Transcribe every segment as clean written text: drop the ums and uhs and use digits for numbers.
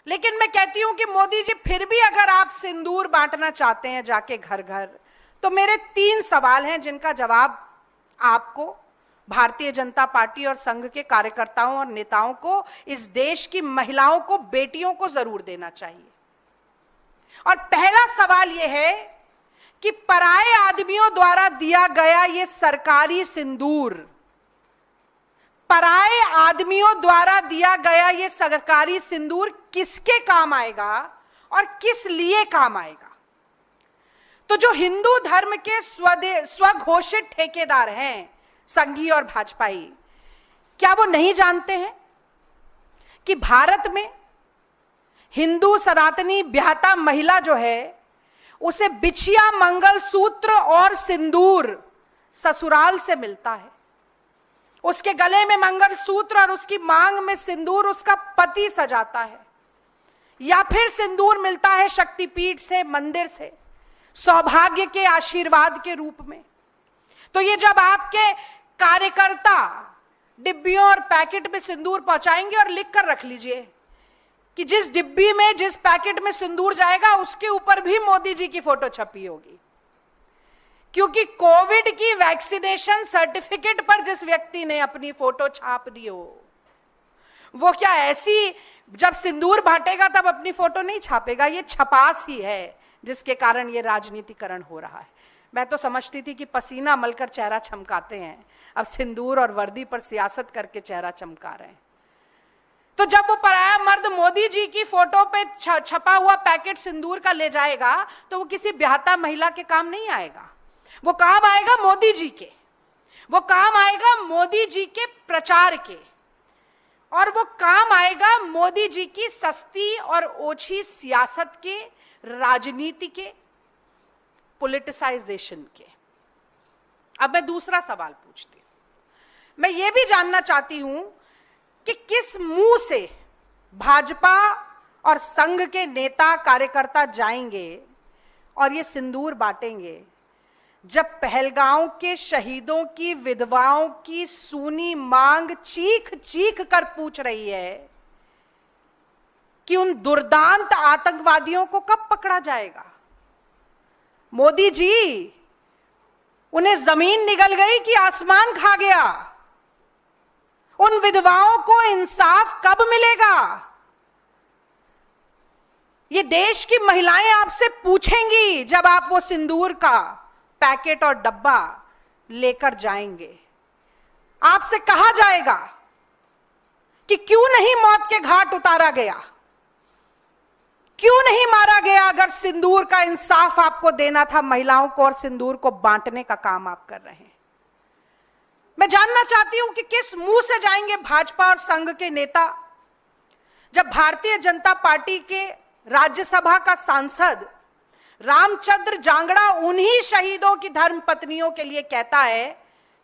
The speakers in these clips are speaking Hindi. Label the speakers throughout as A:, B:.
A: लेकिन मैं कहती हूं कि मोदी जी, फिर भी अगर आप सिंदूर बांटना चाहते हैं जाके घर घर, तो मेरे 3 सवाल हैं जिनका जवाब आपको, भारतीय जनता पार्टी और संघ के कार्यकर्ताओं और नेताओं को, इस देश की महिलाओं को, बेटियों को जरूर देना चाहिए। और पहला सवाल यह है कि पराये आदमियों द्वारा दिया गया यह सरकारी सिंदूर, पराये आदमियों द्वारा दिया गया यह सरकारी सिंदूर किसके काम आएगा और किस लिए काम आएगा? तो जो हिंदू धर्म के स्वघोषित ठेकेदार हैं, संघी और भाजपाई, क्या वो नहीं जानते हैं कि भारत में हिंदू सनातनी ब्याहता महिला जो है, उसे बिछिया, मंगलसूत्र और सिंदूर ससुराल से मिलता है। उसके गले में मंगलसूत्र और उसकी मांग में सिंदूर उसका पति सजाता है, या फिर सिंदूर मिलता है शक्तिपीठ से, मंदिर से, सौभाग्य के आशीर्वाद के रूप में। तो ये जब आपके कार्यकर्ता डिब्बियों और पैकेट में सिंदूर पहुंचाएंगे, और लिख कर रख लीजिए कि जिस डिब्बी में, जिस पैकेट में सिंदूर जाएगा, उसके ऊपर भी मोदी जी की फोटो छपी होगी, क्योंकि कोविड की वैक्सीनेशन सर्टिफिकेट पर जिस व्यक्ति ने अपनी फोटो छाप दी हो, वो क्या ऐसी जब सिंदूर बांटेगा तब अपनी फोटो नहीं छापेगा? ये छपास ही है जिसके कारण ये राजनीतिकरण हो रहा है। मैं तो समझती थी कि पसीना मलकर चेहरा चमकाते हैं, अब सिंदूर और वर्दी पर सियासत करके चेहरा चमका रहे हैं। तो जब वो पराया मर्द मोदी जी की फोटो पे छपा हुआ पैकेट सिंदूर का ले जाएगा, तो वो किसी ब्याहता महिला के काम नहीं आएगा, वो काम आएगा मोदी जी के, वो काम आएगा मोदी जी के प्रचार के, और वो काम आएगा मोदी जी की सस्ती और ओछी सियासत के, राजनीति के, पॉलिटिसाइजेशन के। अब मैं दूसरा सवाल पूछती हूं, मैं ये भी जानना चाहती हूं कि किस मुंह से भाजपा और संघ के नेता कार्यकर्ता जाएंगे और ये सिंदूर बांटेंगे, जब पहलगांव के शहीदों की विधवाओं की सूनी मांग चीख चीख कर पूछ रही है कि उन दुर्दांत आतंकवादियों को कब पकड़ा जाएगा? मोदी जी, उन्हें जमीन निगल गई कि आसमान खा गया? उन विधवाओं को इंसाफ कब मिलेगा? ये देश की महिलाएं आपसे पूछेंगी जब आप वो सिंदूर का पैकेट और डब्बा लेकर जाएंगे। आपसे कहा जाएगा कि क्यों नहीं मौत के घाट उतारा गया, क्यों नहीं मारा गया? अगर सिंदूर का इंसाफ आपको देना था महिलाओं को और सिंदूर को बांटने का काम आप कर रहे हैं। मैं जानना चाहती हूं कि किस मुंह से जाएंगे भाजपा और संघ के नेता, जब भारतीय जनता पार्टी के राज्यसभा का सांसद रामचंद्र जांगड़ा उन्हीं शहीदों की धर्म पत्नियों के लिए कहता है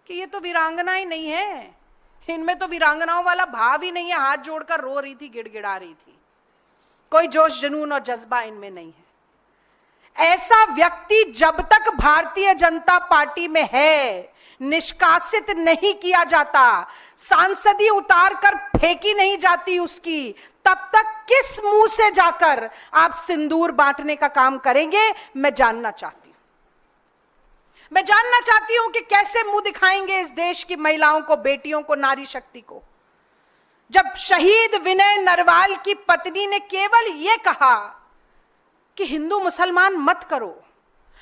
A: कि ये तो वीरांगनाएं नहीं है, इनमें तो वीरांगनाओं वाला भाव ही नहीं है, हाथ जोड़कर रो रही थी, गिड़गिड़ा रही थी, कोई जोश जुनून और जज्बा इनमें नहीं है। ऐसा व्यक्ति जब तक भारतीय जनता पार्टी में है, निष्कासित नहीं किया जाता, सांसदी उतार कर फेंकी नहीं जाती उसकी, तब तक किस मुंह से जाकर आप सिंदूर बांटने का काम करेंगे? मैं जानना चाहती हूं। मैं जानना चाहती हूं कि कैसे मुंह दिखाएंगे इस देश की महिलाओं को, बेटियों को, नारी शक्ति को, जब शहीद विनय नरवाल की पत्नी ने केवल यह कहा कि हिंदू मुसलमान मत करो,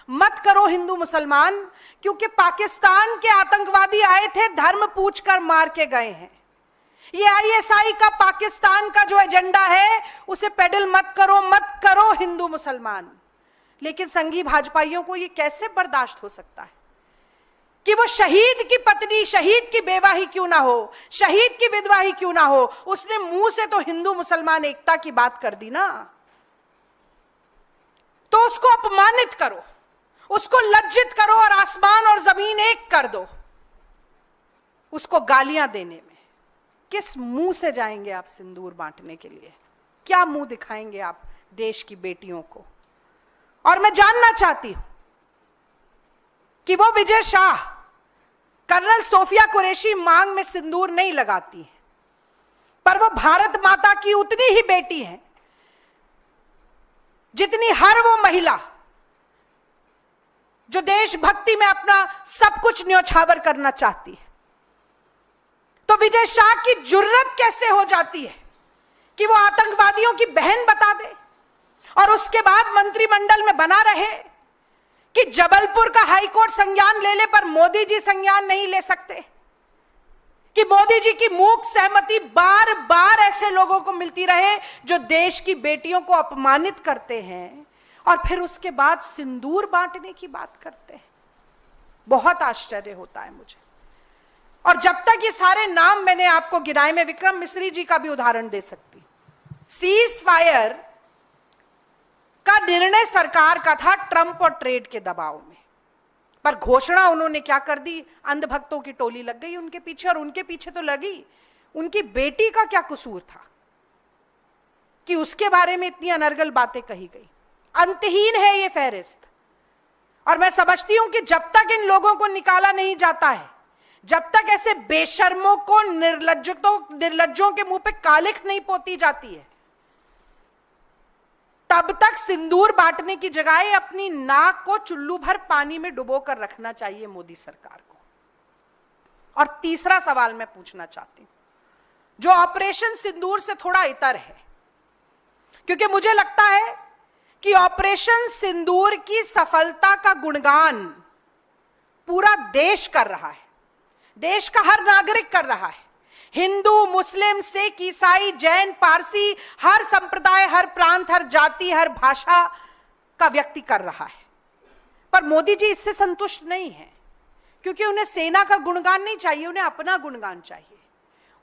A: मत करो हिंदू मुसलमान, क्योंकि पाकिस्तान के आतंकवादी आए थे, धर्म पूछकर मार के गए हैं। ये आईएसआई का, पाकिस्तान का जो एजेंडा है, उसे पेडल मत करो, मत करो हिंदू मुसलमान। लेकिन संघी भाजपाइयों को ये कैसे बर्दाश्त हो सकता है कि वो शहीद की पत्नी, शहीद की बेवा ही क्यों ना हो, शहीद की विधवा ही क्यों ना हो, उसने मुंह से तो हिंदू मुसलमान एकता की बात कर दी ना, तो उसको अपमानित करो, उसको लज्जित करो और आसमान और जमीन एक कर दो उसको गालियां देने में। किस मुंह से जाएंगे आप सिंदूर बांटने के लिए? क्या मुंह दिखाएंगे आप देश की बेटियों को? और मैं जानना चाहती हूं कि वो विजय शाह, कर्नल सोफिया कुरैशी मांग में सिंदूर नहीं लगाती है, पर वो भारत माता की उतनी ही बेटी है जितनी हर वो महिला जो देशभक्ति में अपना सब कुछ न्यौछावर करना चाहती है, तो विजय शाह की जुर्रत कैसे हो जाती है कि वो आतंकवादियों की बहन बता दे और उसके बाद मंत्रिमंडल में बना रहे कि जबलपुर का हाईकोर्ट संज्ञान ले ले पर मोदी जी संज्ञान नहीं ले सकते, कि मोदी जी की मूक सहमति बार बार ऐसे लोगों को मिलती रहे जो देश की बेटियों को अपमानित करते हैं और फिर उसके बाद सिंदूर बांटने की बात करते हैं। बहुत आश्चर्य होता है मुझे। और जब तक ये सारे नाम मैंने आपको गिनाए, मैं विक्रम मिश्री जी का भी उदाहरण दे सकती। सीज फायर का निर्णय सरकार का था ट्रंप और ट्रेड के दबाव में, पर घोषणा उन्होंने क्या कर दी, अंधभक्तों की टोली लग गई उनके पीछे। और उनके पीछे तो लगी, उनकी बेटी का क्या कसूर था कि उसके बारे में इतनी अनर्गल बातें कही गई। अंतहीन है ये फहरिस्त। और मैं समझती हूं कि जब तक इन लोगों को निकाला नहीं जाता है, जब तक ऐसे बेशर्मों को, निर्लज्जों के मुंह पे कालिख नहीं पोती जाती है, तब तक सिंदूर बांटने की जगह अपनी नाक को चुल्लू भर पानी में डुबो कर रखना चाहिए मोदी सरकार को। और तीसरा सवाल मैं पूछना चाहती हूं, जो ऑपरेशन सिंदूर से थोड़ा इतर है, क्योंकि मुझे लगता है कि ऑपरेशन सिंदूर की सफलता का गुणगान पूरा देश कर रहा है, देश का हर नागरिक कर रहा है। हिंदू, मुस्लिम, सिख, ईसाई, जैन, पारसी, हर संप्रदाय, हर प्रांत, हर जाति, हर भाषा का व्यक्ति कर रहा है। पर मोदी जी इससे संतुष्ट नहीं है, क्योंकि उन्हें सेना का गुणगान नहीं चाहिए, उन्हें अपना गुणगान चाहिए।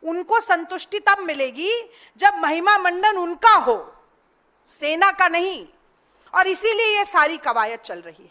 A: उनको संतुष्टि तब मिलेगी जब महिमा मंडन उनका हो, सेना का नहीं। और इसीलिए ये सारी कवायद चल रही है।